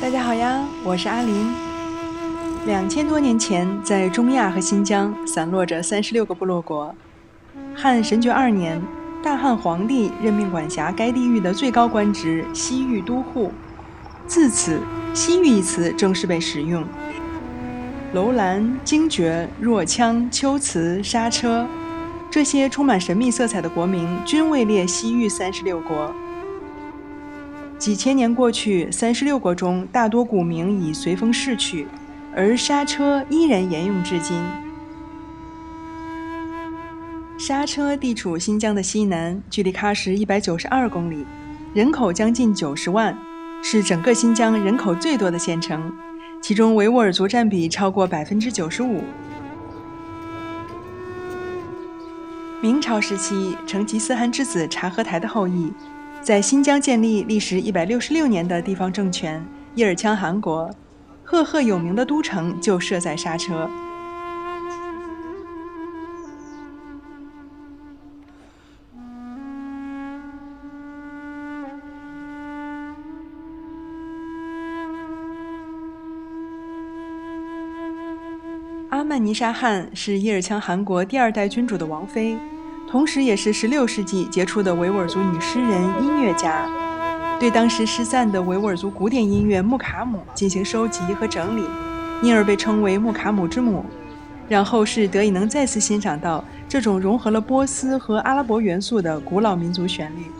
大家好呀，我是阿林。2000多年前，在中亚和新疆散落着36个部落国。汉神爵2年，大汉皇帝任命管辖该地域的最高官职西域都护。自此，西域一词正式被使用。楼兰、精绝、若羌、龟兹、莎车，这些充满神秘色彩的国名均位列西域36国。几千年过去，36国中大多古名已随风逝去，而莎车依然沿用至今。莎车地处新疆的西南，距离喀什192公里，人口将近90万，是整个新疆人口最多的县城，其中维吾尔族占比超过95%。明朝时期，成吉思汗之子察合台的后裔，在新疆建立历时166年的地方政权叶尔羌汗国，赫赫有名的都城就设在莎车。阿曼尼沙汗是叶尔羌汗国第2代君主的王妃，同时也是16世纪杰出的维吾尔族女诗人、音乐家，对当时失散的维吾尔族古典音乐穆卡姆进行收集和整理，因而被称为穆卡姆之母，让后世得以能再次欣赏到这种融合了波斯和阿拉伯元素的古老民族旋律。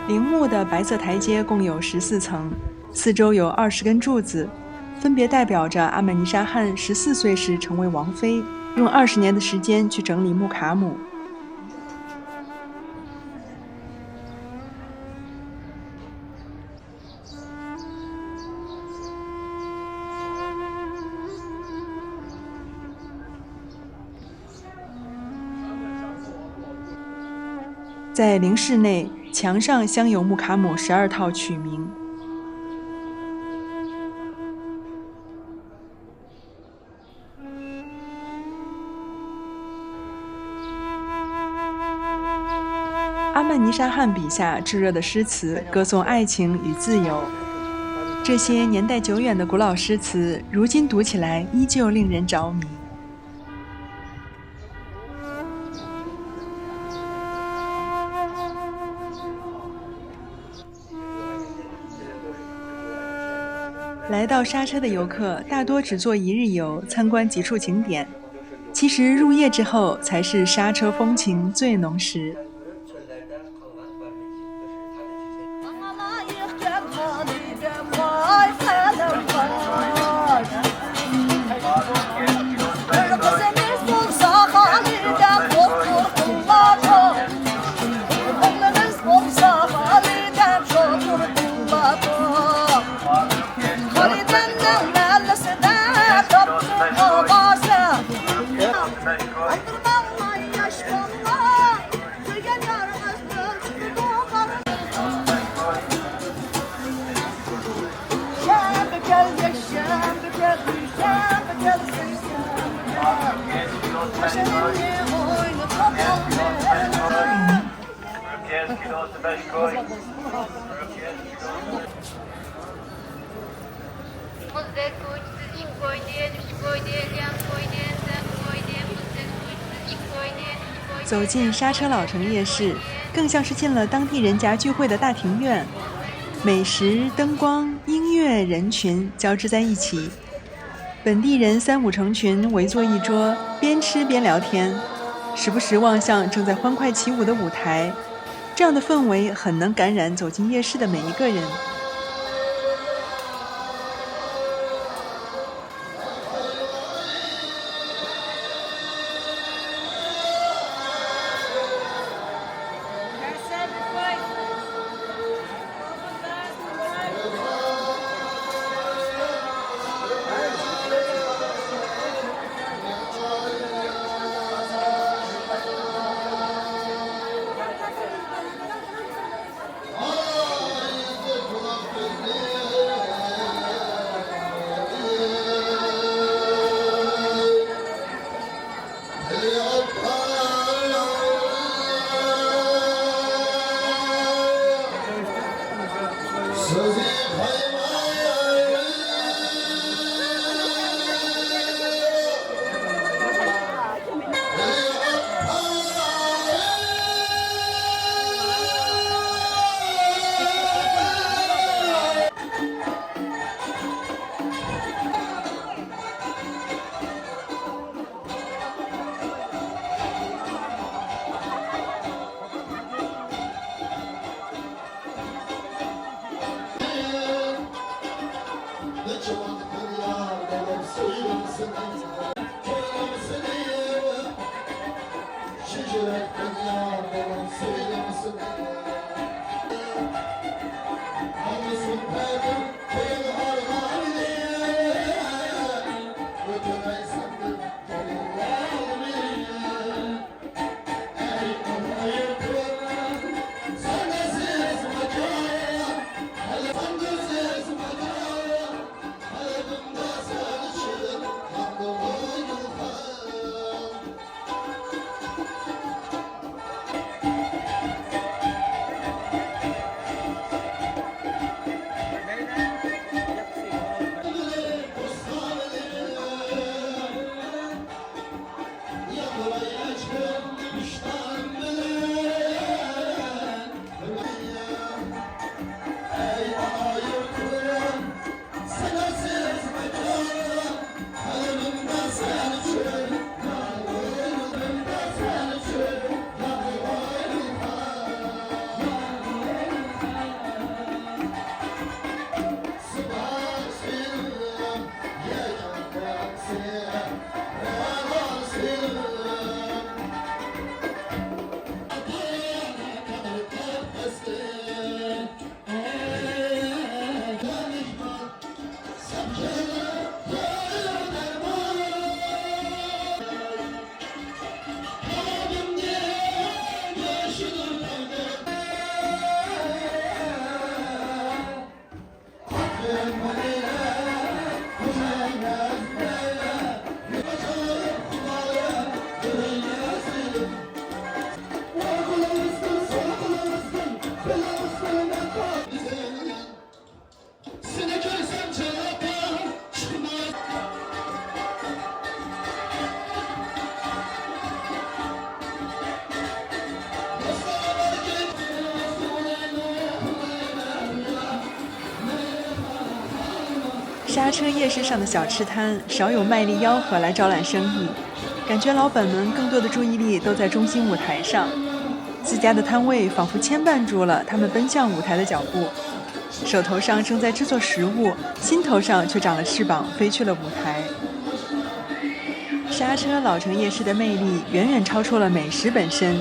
陵墓的白色台阶共有14层，四周有20根柱子，分别代表着阿曼尼沙汗14岁时成为王妃，用20年的时间去整理穆卡姆。在陵室内，墙上镶有穆卡姆12套曲名。阿曼尼沙汗笔下炙热的诗词，歌颂爱情与自由。这些年代久远的古老诗词，如今读起来依旧令人着迷。来到莎车的游客大多只做1日游，参观几处景点。其实入夜之后，才是莎车风情最浓时。走进莎车老城夜市，更像是进了当地人家聚会的大庭院，美食、灯光、音乐、人群交织在一起。本地人3、5成群围坐一桌，边吃边聊天，时不时望向正在欢快起舞的舞台。这样的氛围很能感染走进夜市的每一个人。刹车夜市上的小吃摊少有卖力吆喝来招揽生意，感觉老板们更多的注意力都在中心舞台上，自家的摊位仿佛牵绊住了他们奔向舞台的脚步，手头上正在制作食物，心头上却长了翅膀飞去了舞台。刹车老城夜市的魅力远远超出了美食本身，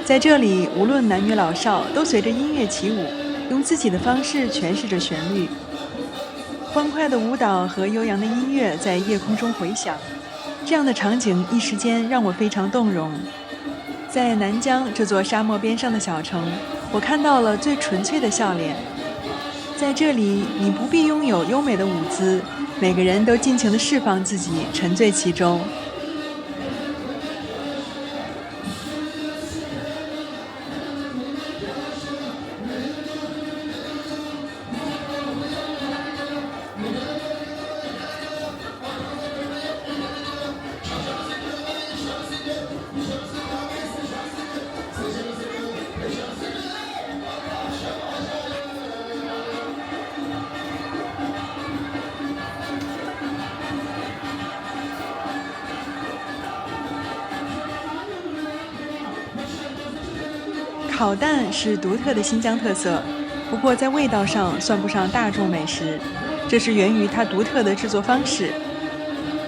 在这里无论男女老少都随着音乐起舞，用自己的方式诠释着旋律。欢快的舞蹈和悠扬的音乐在夜空中回响，这样的场景一时间让我非常动容。在南疆这座沙漠边上的小城，我看到了最纯粹的笑脸。在这里，你不必拥有优美的舞姿，每个人都尽情地释放自己，沉醉其中。烤蛋是独特的新疆特色，不过在味道上算不上大众美食，这是源于它独特的制作方式。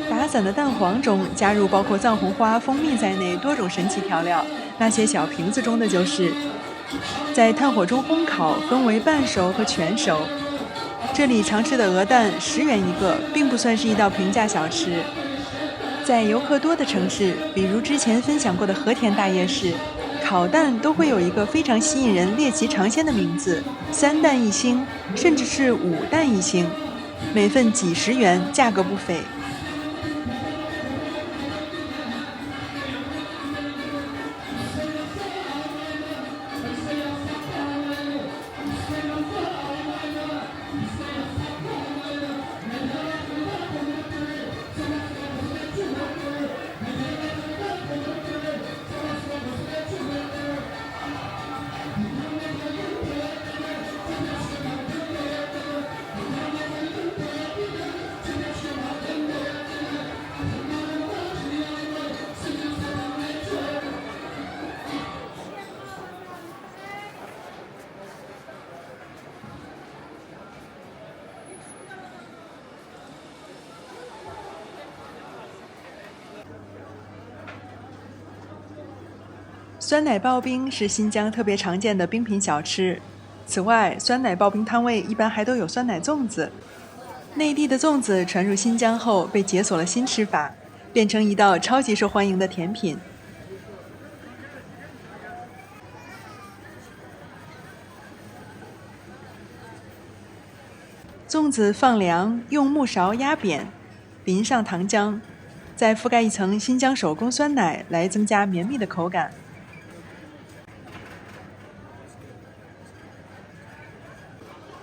打散的蛋黄中加入包括藏红花、蜂蜜在内多种神奇调料，那些小瓶子中的就是。在炭火中烘烤，分为半熟和全熟。这里常吃的鹅蛋10元一个，并不算是一道平价小吃。在游客多的城市，比如之前分享过的和田大夜市，烤蛋都会有一个非常吸引人、猎奇尝鲜的名字，3蛋1星，甚至是5蛋1星，每份几十元，价格不菲。酸奶刨冰是新疆特别常见的冰品小吃。此外，酸奶刨冰摊位一般还都有酸奶粽子。内地的粽子传入新疆后，被解锁了新吃法，变成一道超级受欢迎的甜品。粽子放凉，用木勺压扁，淋上糖浆，再覆盖一层新疆手工酸奶，来增加绵密的口感。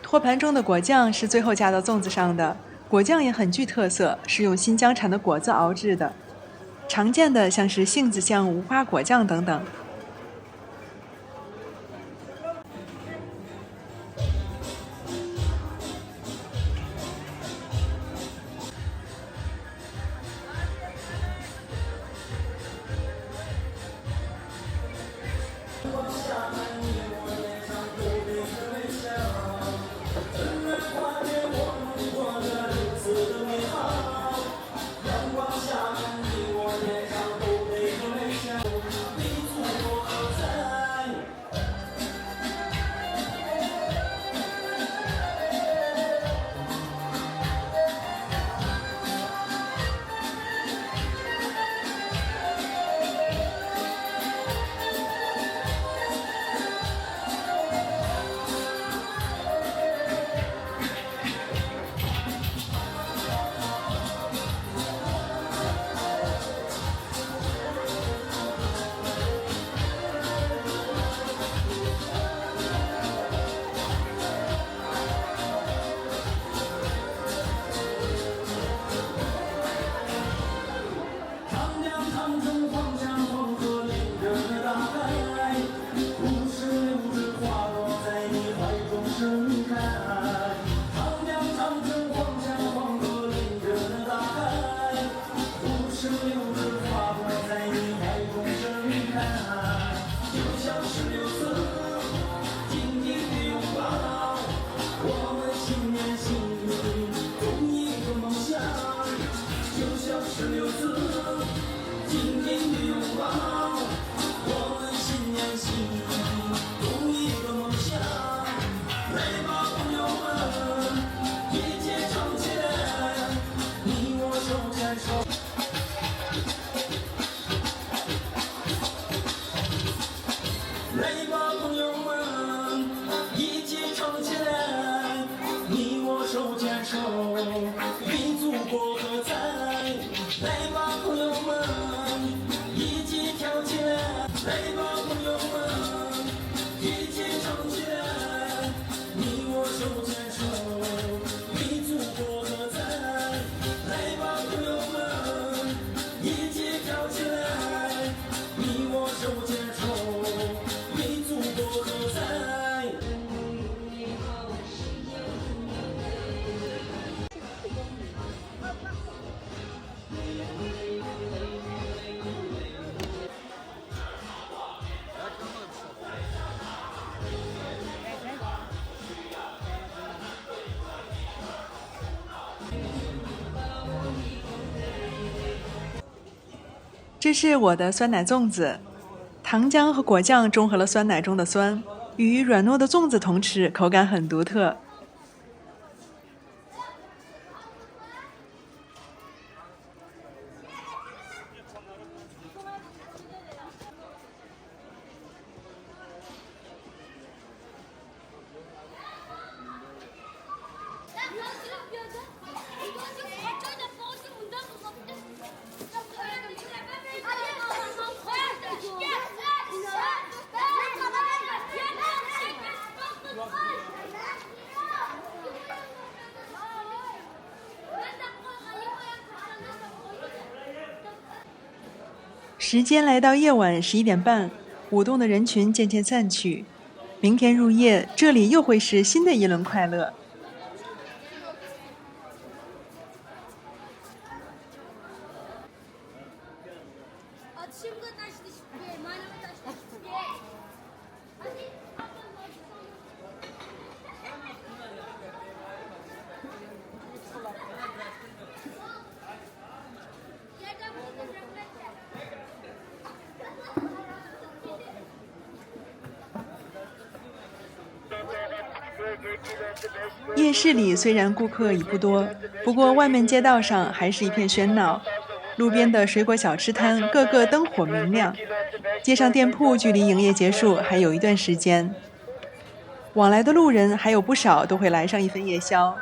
托盘中的果酱是最后加到粽子上的，果酱也很具特色，是用新疆产的果子熬制的。常见的像是杏子酱、无花果酱等等。这是我的酸奶粽子，糖浆和果酱中和了酸奶中的酸，与软糯的粽子同吃，口感很独特。时间来到夜晚11点半，舞动的人群渐渐散去。明天入夜，这里又会是新的一轮快乐。夜市里虽然顾客已不多，不过外面街道上还是一片喧闹。路边的水果小吃摊个个灯火明亮，街上店铺距离营业结束还有一段时间。往来的路人还有不少都会来上一份夜宵。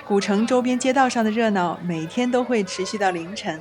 古城周边街道上的热闹每天都会持续到凌晨。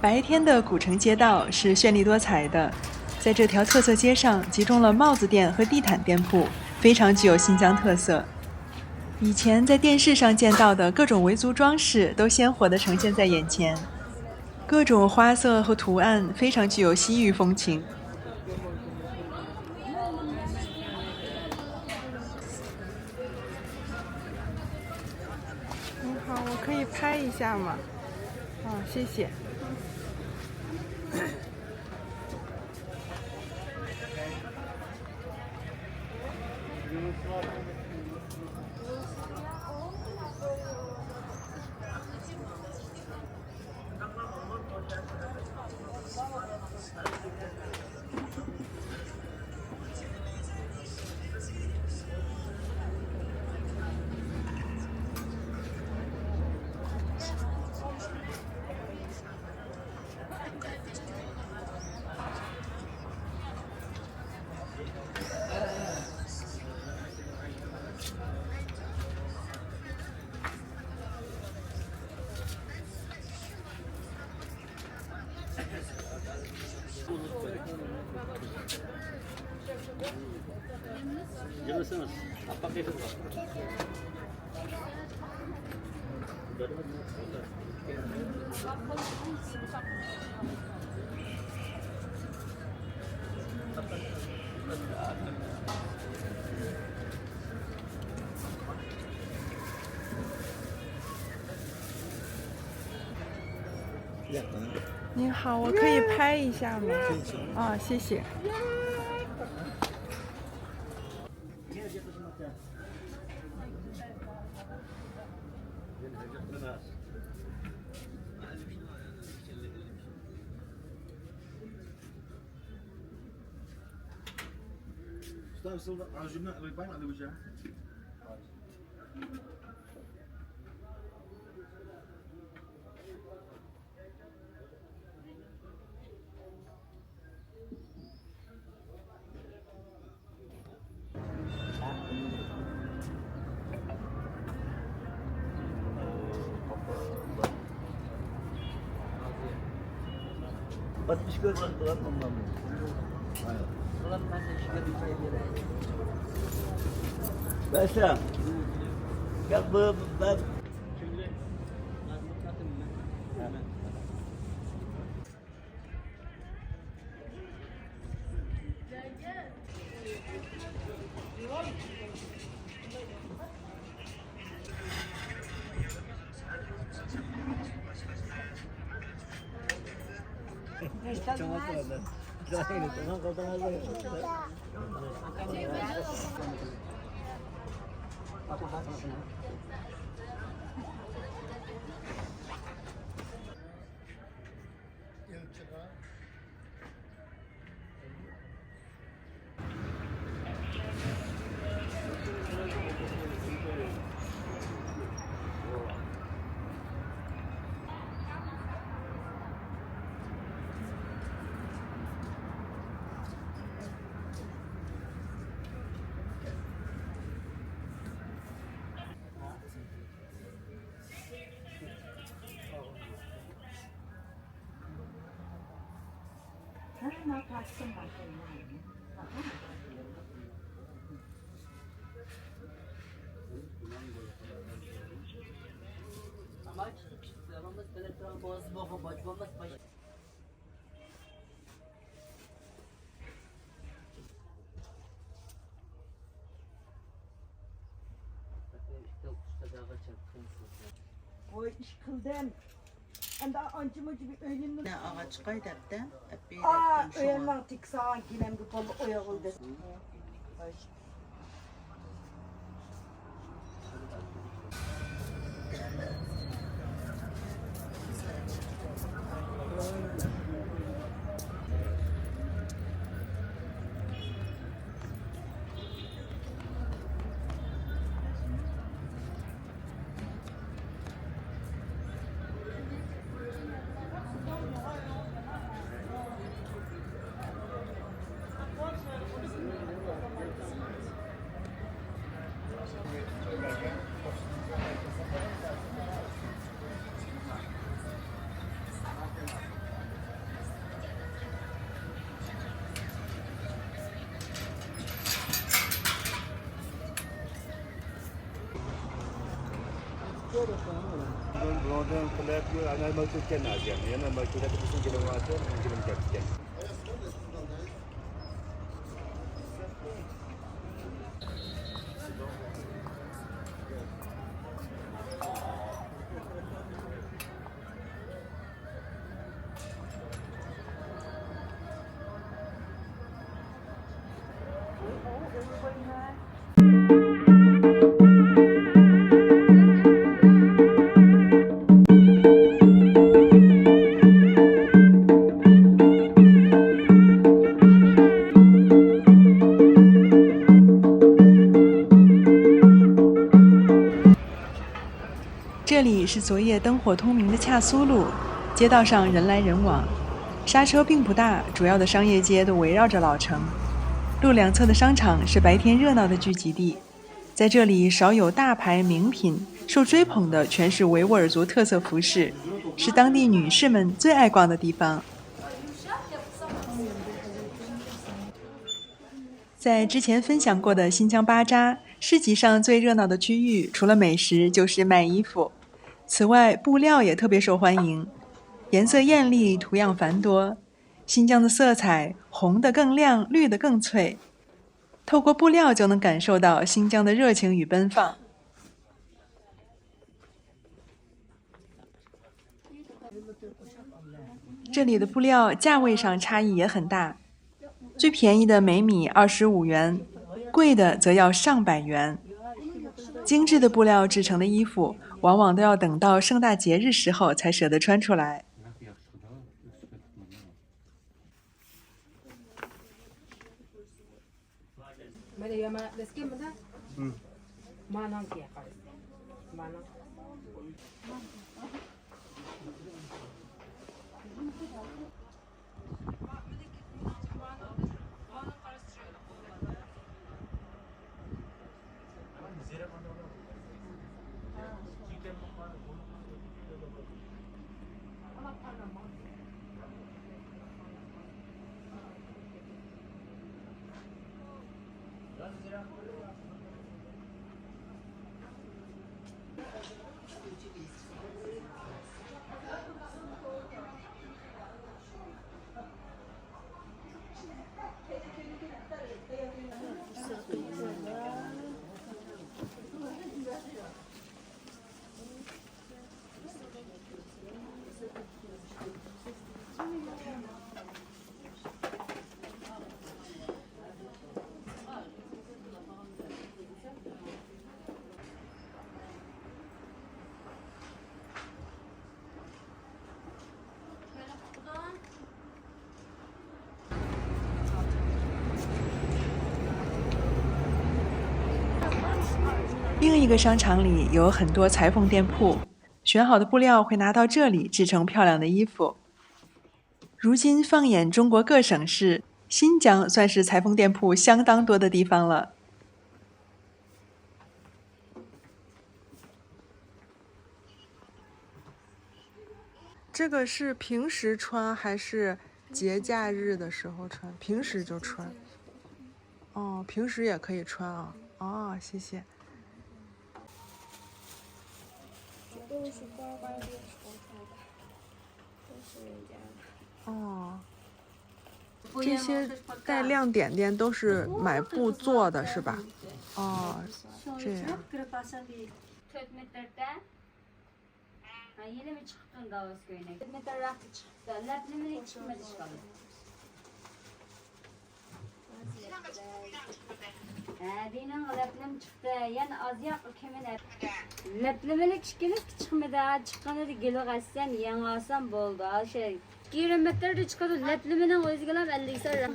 白天的古城街道是绚丽多彩的，在这条特色街上集中了帽子店和地毯店铺，非常具有新疆特色。以前在电视上见到的各种维族装饰都鲜活地呈现在眼前，各种花色和图案非常具有西域风情。你好，我可以拍一下吗？谢谢。Yarısınız. Bak yakın var. Yeah. 您好，我可以拍一下吗？谢谢。Batmış görmez dolan ondan mı? Ulan ben de şükür bir şey vereyim. Mesela gel bu ben 정확하다. 정확하게 정확하다. Oy işkıldım. Anda ancımı gibi önümü. Ne ağaç kaydaptı? Hep bir Aa yaptım şu an. önümü tık sağa ginem gibi balı oyağıldı. Belum kelab dia ana mau tu kan aja. Ya nama kita tu mesti kita mau aja, kita kan.这里是昨夜灯火通明的恰苏路，街道上人来人往，刹车并不大，主要的商业街都围绕着老城。路两侧的商场是白天热闹的聚集地，在这里少有大牌名品，受追捧的全是维吾尔族特色服饰，是当地女士们最爱逛的地方。在之前分享过的新疆巴扎市集上最热闹的区域，除了美食就是卖衣服。此外，布料也特别受欢迎，颜色艳丽，图样繁多。新疆的色彩，红的更亮，绿的更翠。透过布料就能感受到新疆的热情与奔放。这里的布料价位上差异也很大，最便宜的每米25元，贵的则要上百元。精致的布料制成的衣服，往往都要等到盛大节日时候才舍得穿出来。另一个商场里有很多裁缝店铺，选好的布料会拿到这里制成漂亮的衣服。如今放眼中国各省市，新疆算是裁缝店铺相当多的地方了。这个是平时穿还是节假日的时候穿？平时就穿。哦，平时也可以穿啊。哦，谢谢。都是乖乖的出来的，都是人家的。哦，这些带亮点点都是买布做的是吧？哦，这样。Yine mi çıktın Davos köyüne? Metre rahatı çıktı. Leblemin hiç çıkmadı çıkalım. Dinin leblem çıktı. Yani az yak kimin hep. Leblemin çıkınız ki çıkmadı. Çıkanı da gülü kaçsan, yanarsan boldu. Şey, kilometre de çıkadı. Lebleminin özgürlem 50 sene.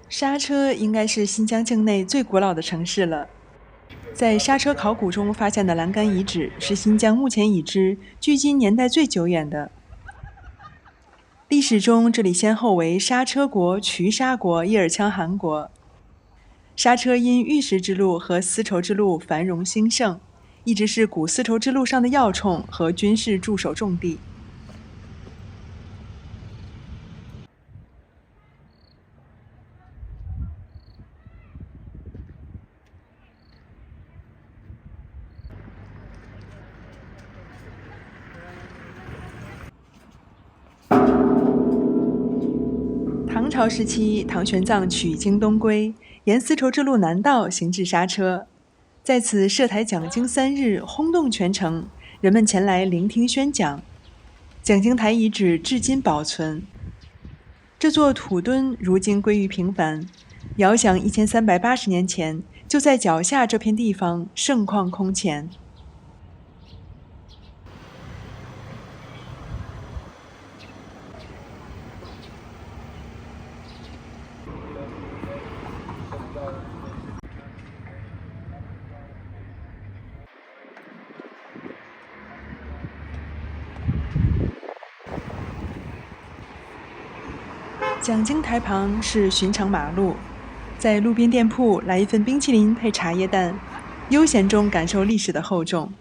莎车应该是新疆境内最古老的城市了。在莎车考古中发现的栏杆遗址是新疆目前已知距今年代最久远的。历史中，这里先后为莎车国、曲沙国、叶尔羌汗国。莎车因玉石之路和丝绸之路繁荣兴盛，一直是古丝绸之路上的要冲和军事驻守重地。唐朝时期，唐玄奘取经东归，沿丝绸之路南道行至莎车，在此设台讲经3日，轰动全城，人们前来聆听宣讲。讲经台遗址至今保存，这座土墩如今归于平凡，遥想1380年前，就在脚下这片地方盛况空前。讲经台旁是寻常马路，在路边店铺来一份冰淇淋配茶叶蛋，悠闲中感受历史的厚重。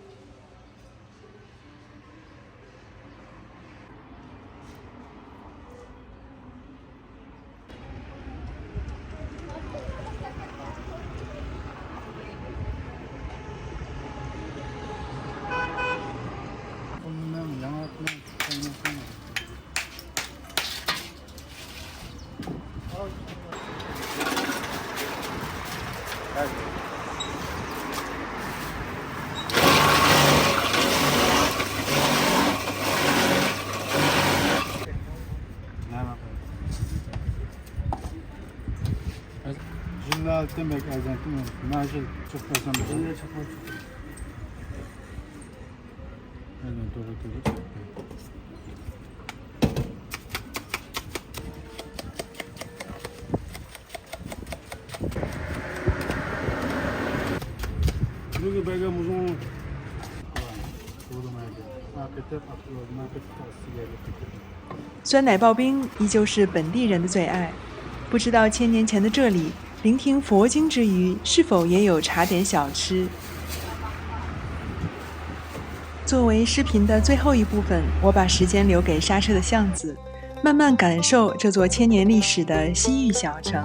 demek Arjantin Najil çok fazla mı? Evet, doğru. Çünkü belki uzun market 酸奶刨冰依旧是本地人的最爱。不知道1000年前的这里，聆听佛经之余，是否也有茶点小吃？作为视频的最后一部分，我把时间留给刹车的巷子，慢慢感受这座1000年历史的西域小城。